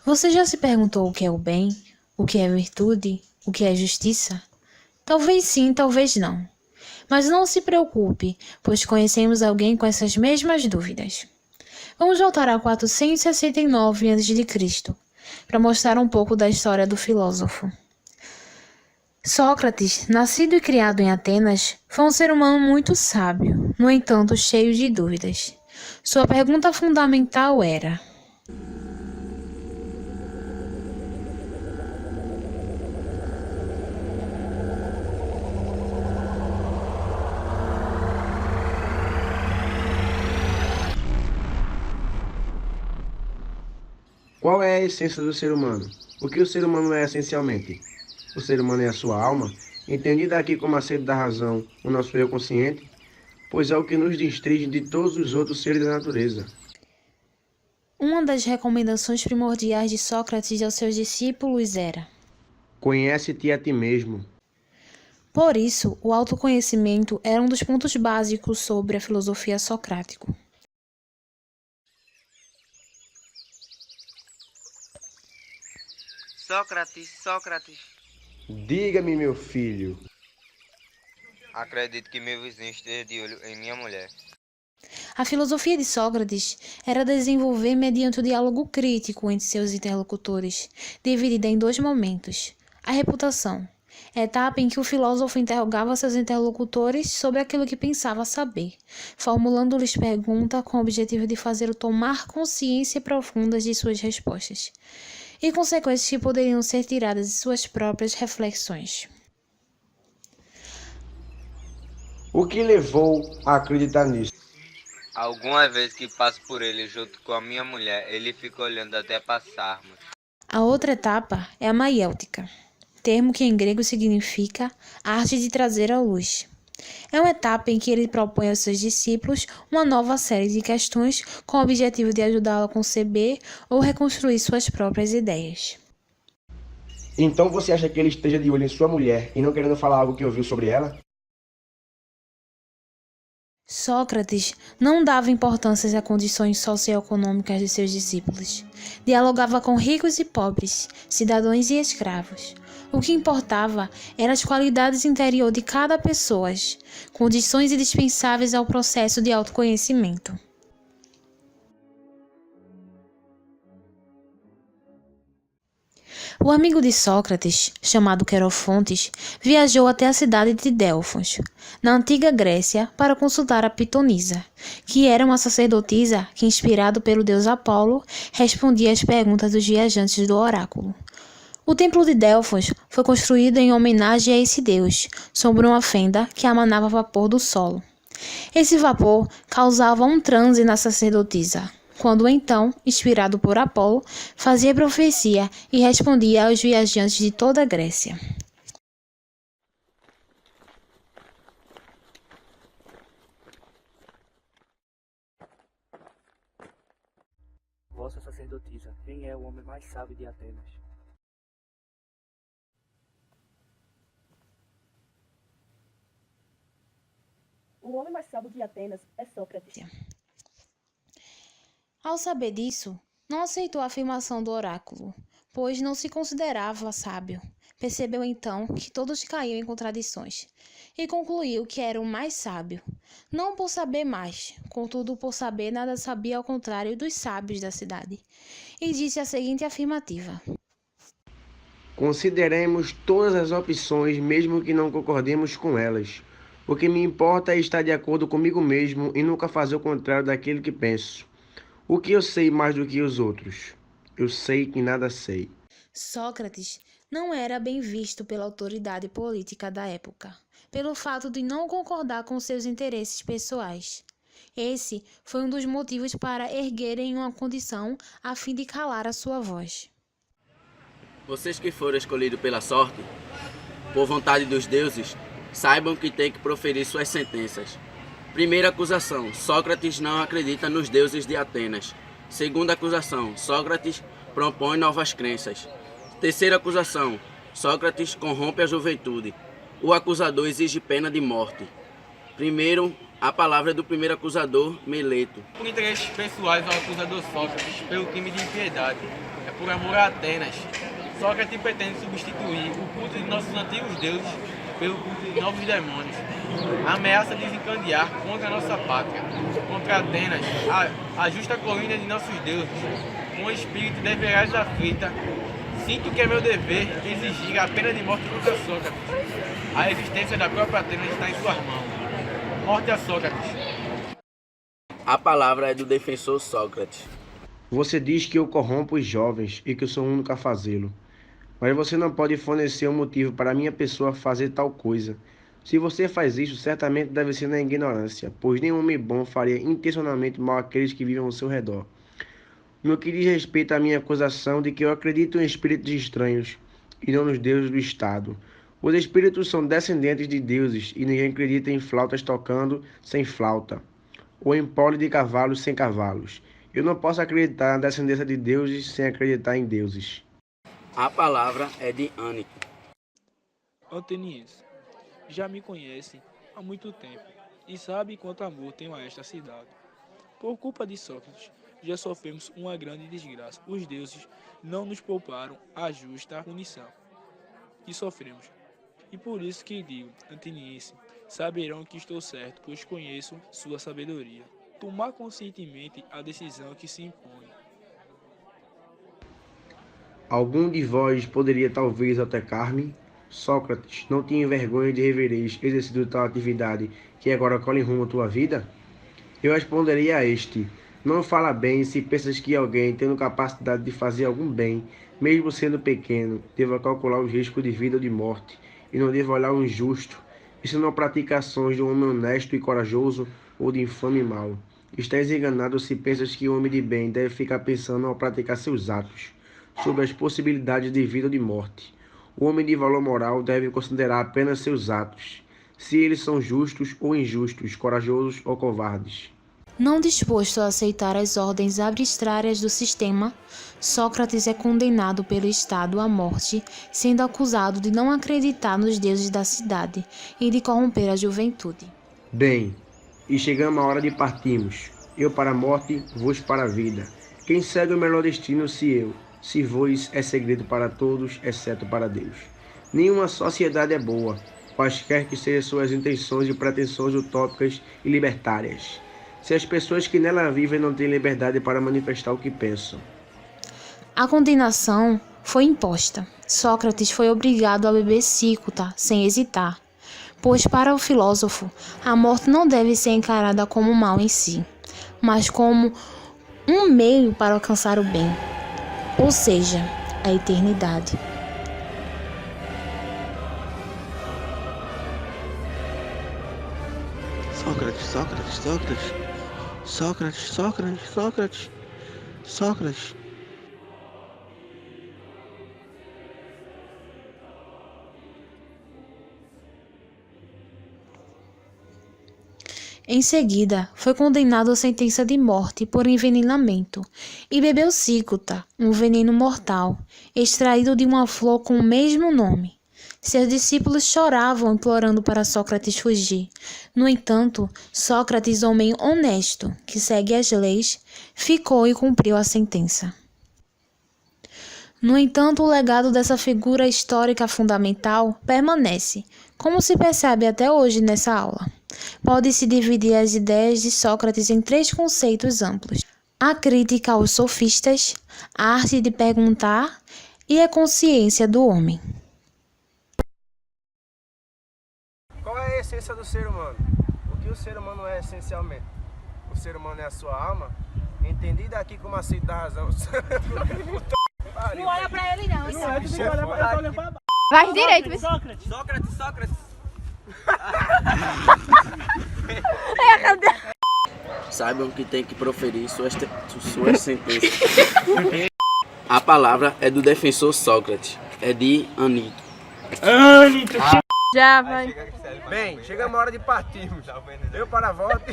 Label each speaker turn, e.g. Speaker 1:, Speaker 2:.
Speaker 1: Você já se perguntou o que é o bem, o que é virtude, o que é justiça? Talvez sim, talvez não. Mas não se preocupe, pois conhecemos alguém com essas mesmas dúvidas. Vamos voltar a 469 a.C., para mostrar um pouco da história do filósofo. Sócrates, nascido e criado em Atenas, foi um ser humano muito sábio, no entanto cheio de dúvidas. Sua pergunta fundamental era:
Speaker 2: Qual é a essência do ser humano? O que o ser humano é essencialmente? O ser humano é a sua alma, entendida aqui como a sede da razão, o nosso eu consciente, pois é o que nos distingue de todos os outros seres da natureza.
Speaker 1: uma das recomendações primordiais de Sócrates aos seus discípulos era:
Speaker 2: Conhece-te a ti mesmo.
Speaker 1: por isso, o autoconhecimento era um dos pontos básicos sobre a filosofia socrática.
Speaker 3: Sócrates, Sócrates.
Speaker 2: Diga-me, meu filho.
Speaker 3: Acredito que meu vizinho esteja de olho em minha mulher.
Speaker 1: A filosofia de Sócrates era desenvolver mediante o diálogo crítico entre seus interlocutores, dividida em dois momentos: a reputação, etapa em que o filósofo interrogava seus interlocutores sobre aquilo que pensava saber, formulando-lhes pergunta com o objetivo de fazer-o tomar consciência profunda de suas respostas, e consequências que poderiam ser tiradas de suas próprias reflexões.
Speaker 2: O que levou a acreditar nisso?
Speaker 3: Alguma vez que passo por ele junto com a minha mulher, ele fica olhando até passarmos.
Speaker 1: A outra etapa é a maiêutica, termo que em grego significa arte de trazer à luz. É uma etapa em que ele propõe aos seus discípulos uma nova série de questões com o objetivo de ajudá-lo a conceber ou reconstruir suas próprias ideias.
Speaker 2: Então você acha que ele esteja de olho em sua mulher e não querendo falar algo que ouviu sobre ela?
Speaker 1: Sócrates não dava importância às condições socioeconômicas de seus discípulos. Dialogava com ricos e pobres, cidadãos e escravos. O que importava eram as qualidades interiores de cada pessoa, condições indispensáveis ao processo de autoconhecimento. O amigo de Sócrates, chamado Querofontes, viajou até a cidade de Delfos, na antiga Grécia, para consultar a Pitonisa, que era uma sacerdotisa que, inspirado pelo deus Apolo, respondia às perguntas dos viajantes do oráculo. O templo de Delfos foi construído em homenagem a esse deus, sobre uma fenda que emanava vapor do solo. Esse vapor causava um transe na sacerdotisa, quando então, inspirado por Apolo, fazia profecia e respondia aos viajantes de toda a Grécia.
Speaker 4: Vossa sacerdotisa, quem é o homem mais sábio de Atenas?
Speaker 5: O homem mais sábio de Atenas é Sócrates.
Speaker 1: Ao saber disso, não aceitou a afirmação do oráculo, pois não se considerava sábio. Percebeu então que todos caíam em contradições, e concluiu que era o mais sábio, não por saber mais, contudo por saber nada sabia ao contrário dos sábios da cidade, e disse a seguinte afirmativa:
Speaker 2: Consideremos todas as opções, mesmo que não concordemos com elas. O que me importa é estar de acordo comigo mesmo e nunca fazer o contrário daquilo que penso. O que eu sei mais do que os outros? Eu sei que nada sei.
Speaker 1: Sócrates não era bem visto pela autoridade política da época, pelo fato de não concordar com seus interesses pessoais. Esse foi um dos motivos para erguerem uma condição a fim de calar a sua voz.
Speaker 6: Vocês que foram escolhidos pela sorte, por vontade dos deuses, saibam que têm que proferir suas sentenças. Primeira acusação: Sócrates não acredita nos deuses de Atenas. Segunda acusação: Sócrates propõe novas crenças. Terceira acusação: Sócrates corrompe a juventude. O acusador exige pena de morte. Primeiro, A palavra é do primeiro acusador, Meleto.
Speaker 7: Por interesses pessoais ao acusador Sócrates, pelo crime de impiedade. É por amor a Atenas. Sócrates pretende substituir o culto de nossos antigos deuses pelo culto de novos demônios. Ameaça desencadear contra a nossa pátria, contra Atenas, a justa colina de nossos deuses. Com o espírito deverás aflita, sinto que é meu dever exigir a pena de morte contra Sócrates. A existência da própria Atenas está em suas mãos. Morte a Sócrates.
Speaker 6: A palavra é do defensor Sócrates.
Speaker 2: Você diz que eu corrompo os jovens e que eu sou o único a fazê-lo. Mas você não pode fornecer um motivo para minha pessoa fazer tal coisa. Se você faz isso, certamente deve ser na ignorância, pois nenhum homem bom faria intencionalmente mal àqueles que vivem ao seu redor. No que diz respeito à minha acusação de que eu acredito em espíritos estranhos e não nos deuses do Estado. Os espíritos são descendentes de deuses e ninguém acredita em flautas tocando sem flauta, ou em pole de cavalos sem cavalos. Eu não posso acreditar na descendência de deuses sem acreditar em deuses.
Speaker 6: A palavra é de Ânico.
Speaker 8: Ateniense, já me conhece há muito tempo e sabe quanto amor tenho a esta cidade. Por culpa de Sócrates, já sofremos uma grande desgraça. Os deuses não nos pouparam a justa punição que sofremos. E por isso que digo, ateniense, saberão que estou certo, pois conheço sua sabedoria. Tomar conscientemente a decisão que se impõe.
Speaker 2: Algum de vós poderia talvez atacar-me? Sócrates, não tinha vergonha de revereis exercido tal atividade que agora colhe rumo à tua vida? Eu responderia a este: não fala bem se pensas que alguém tendo capacidade de fazer algum bem, mesmo sendo pequeno, deva calcular os riscos de vida ou de morte, e não deva olhar o injusto, e se não pratica ações de um homem honesto e corajoso ou de infame e mau. Estás enganado se pensas que o homem de bem deve ficar pensando ao praticar seus atos sobre as possibilidades de vida ou de morte. O homem de valor moral deve considerar apenas seus atos, se eles são justos ou injustos, corajosos ou covardes.
Speaker 1: Não disposto a aceitar as ordens arbitrárias do sistema, Sócrates é condenado pelo Estado à morte, sendo acusado de não acreditar nos deuses da cidade e de corromper a juventude.
Speaker 2: Bem, e chegamos à hora de partirmos. Eu para a morte, vós para a vida. Quem segue o melhor destino se eu? Se vós é segredo para todos, exceto para Deus. Nenhuma sociedade é boa, quaisquer que sejam suas intenções e pretensões utópicas e libertárias, se as pessoas que nela vivem não têm liberdade para manifestar o que pensam.
Speaker 1: A condenação foi imposta. Sócrates foi obrigado a beber cícuta, sem hesitar, pois para o filósofo, a morte não deve ser encarada como mal em si, mas como um meio para alcançar o bem, ou seja, a eternidade.
Speaker 2: Sócrates.
Speaker 1: Em seguida, foi condenado à sentença de morte por envenenamento e bebeu cícuta, um veneno mortal, extraído de uma flor com o mesmo nome. Seus discípulos choravam implorando para Sócrates fugir. No entanto, Sócrates, homem honesto, que segue as leis, ficou e cumpriu a sentença. No entanto, o legado dessa figura histórica fundamental permanece, como se percebe até hoje nessa aula. Pode-se dividir as ideias de Sócrates em 3 conceitos amplos: a crítica aos sofistas, a arte de perguntar e a consciência do homem.
Speaker 9: Qual é a essência do ser humano? O que o ser humano é essencialmente? O ser humano é a sua alma? Entendi daqui como aceita a razão.
Speaker 5: Não olha pra ele não,
Speaker 9: Não é, tu tem que olhar pra ele, olha pra baixo.
Speaker 5: Vai direito, vê.
Speaker 9: Sócrates.
Speaker 6: Saibam que tem que proferir suas sentenças. A palavra é do defensor Sócrates. É de Ânico.
Speaker 5: Já vai.
Speaker 9: Bem, chegamos a hora de partirmos. Eu para a volta.